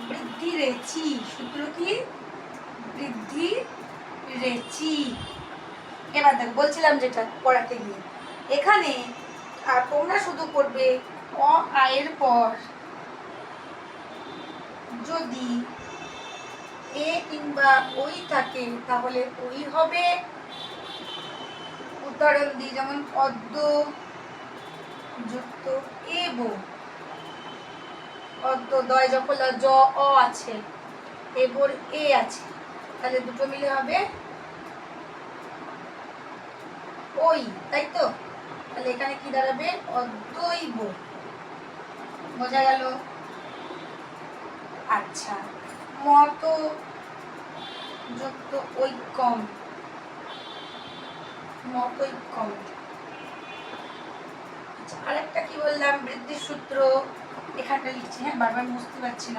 বৃদ্ধি রেচি, সূত্র কি? বৃদ্ধি রেচি। এবার দেখ বলছিলাম যেটা পড়াতে গিয়ে, এখানে আর তোমরা শুধু করবে অ আয়ের পর যদি এ কিংবা ওই থাকে তাহলে ওই হবে। উদাহরণ দিই, যেমন পদ্ম যুক্ত এব, পদ্মদয় যখন জ অ আছে, এবর এ আছে, তাহলে দুটো মিলে হবে ওই, তাই তো? তাহলে এখানে কি দাঁড়াবে? অদ্বৈব। বোঝা গেল? আচ্ছা, মত যুক্ত ঐক্যম, মতৈক্যম। আচ্ছা, আরেকটা কি বললাম? বৃদ্ধির সূত্র। এখানটা লিখছি, হ্যাঁ, বারবার বুঝতে পারছি না।